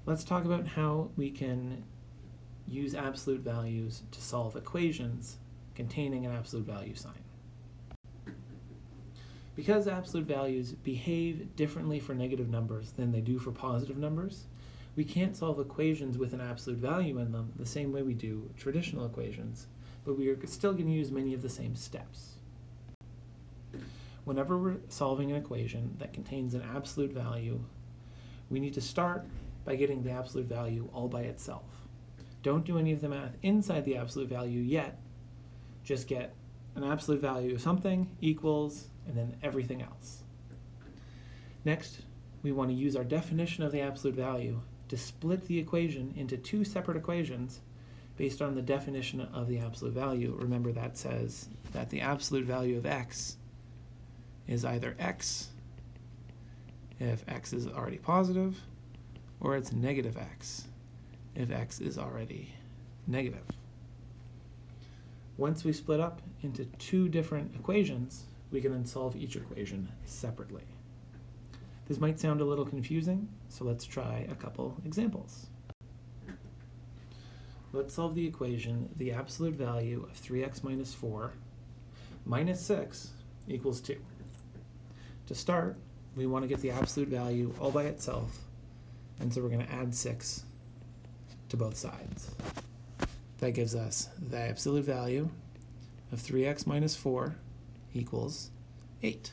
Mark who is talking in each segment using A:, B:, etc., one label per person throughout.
A: Let's talk about how we can use absolute values to solve equations containing an absolute value sign. Because absolute values behave differently for negative numbers than they do for positive numbers, we can't solve equations with an absolute value in them the same way we do traditional equations, but we are still going to use many of the same steps. Whenever we're solving an equation that contains an absolute value, we need to start by getting the absolute value all by itself. Don't do any of the math inside the absolute value yet. Just get an absolute value of something equals, and then everything else. Next, we want to use our definition of the absolute value to split the equation into two separate equations based on the definition of the absolute value. Remember, that says that the absolute value of x is either x if x is already positive, or it's negative x if x is already negative. Once we split up into two different equations, we can then solve each equation separately. This might sound a little confusing, so let's try a couple examples. Let's solve the equation, the absolute value of 3x minus 4 minus 6 equals 2. To start, we want to get the absolute value all by itself, and so we're going to add 6 to both sides. That gives us the absolute value of 3x minus 4 equals 8.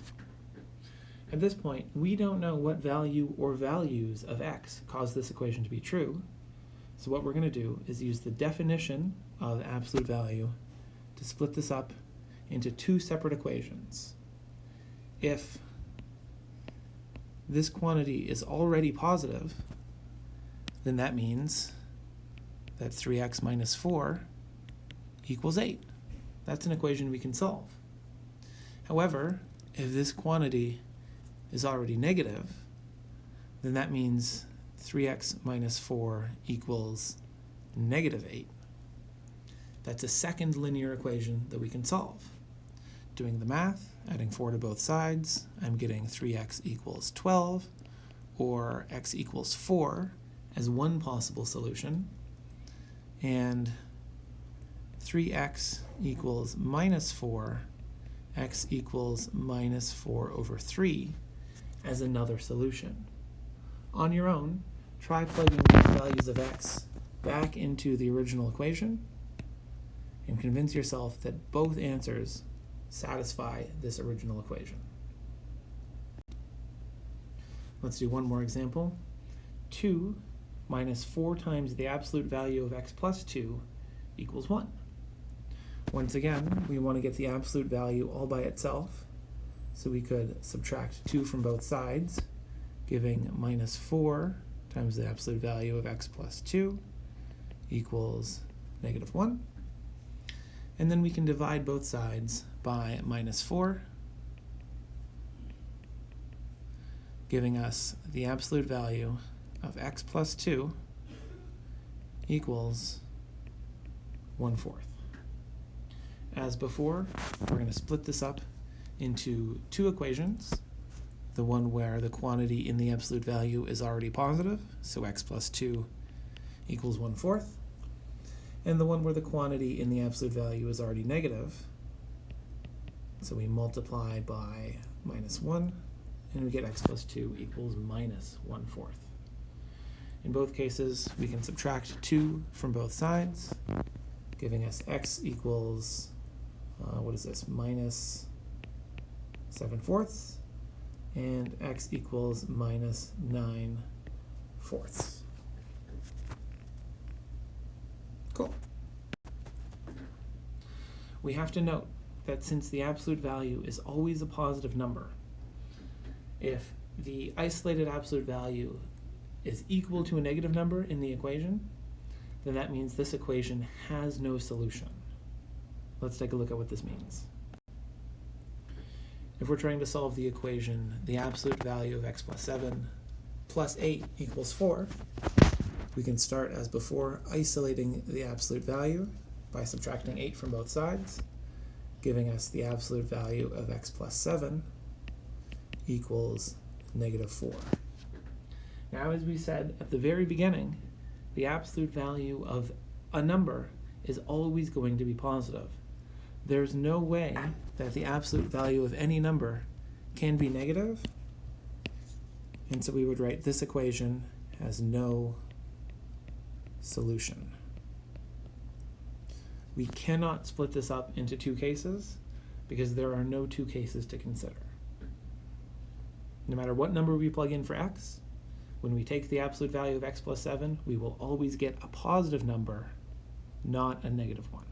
A: At this point, we don't know what value or values of x cause this equation to be true, so what we're going to do is use the definition of the absolute value to split this up into two separate equations. If this quantity is already positive, then that means that 3x minus 4 equals 8. That's an equation we can solve. However, if this quantity is already negative, then that means 3x minus 4 equals negative 8. That's a second linear equation that we can solve. Doing the math, adding 4 to both sides, I'm getting 3x equals 12, or x equals 4 as one possible solution, and 3x equals minus 4, x equals minus 4 over 3 as another solution. On your own, try plugging these values of x back into the original equation and convince yourself that both answers satisfy this original equation. Let's do one more example. 2 minus 4 times the absolute value of x plus 2 equals 1. Once again, we want to get the absolute value all by itself, so we could subtract 2 from both sides, giving minus 4 times the absolute value of x plus 2 equals negative 1. And then we can divide both sides by minus 4, giving us the absolute value of x plus 2 equals 1/4. As before, we're going to split this up into two equations. The one where the quantity in the absolute value is already positive, so x plus 2 equals 1/4. And the one where the quantity in the absolute value is already negative, so we multiply by minus 1, and we get x plus 2 equals minus 1/4. In both cases, we can subtract 2 from both sides, giving us x equals, minus 7/4, and x equals minus 9/4. Cool. We have to note that since the absolute value is always a positive number, if the isolated absolute value is equal to a negative number in the equation, then that means this equation has no solution. Let's take a look at what this means. If we're trying to solve the equation, the absolute value of x plus 7 plus 8 equals 4, we can start as before, isolating the absolute value by subtracting 8 from both sides, giving us the absolute value of x plus 7 equals negative 4. Now, as we said at the very beginning, the absolute value of a number is always going to be positive. There's no way that the absolute value of any number can be negative, and so we would write this equation as no solution. We cannot split this up into two cases because there are no two cases to consider. No matter what number we plug in for x, when we take the absolute value of x plus 7, we will always get a positive number, not a negative one.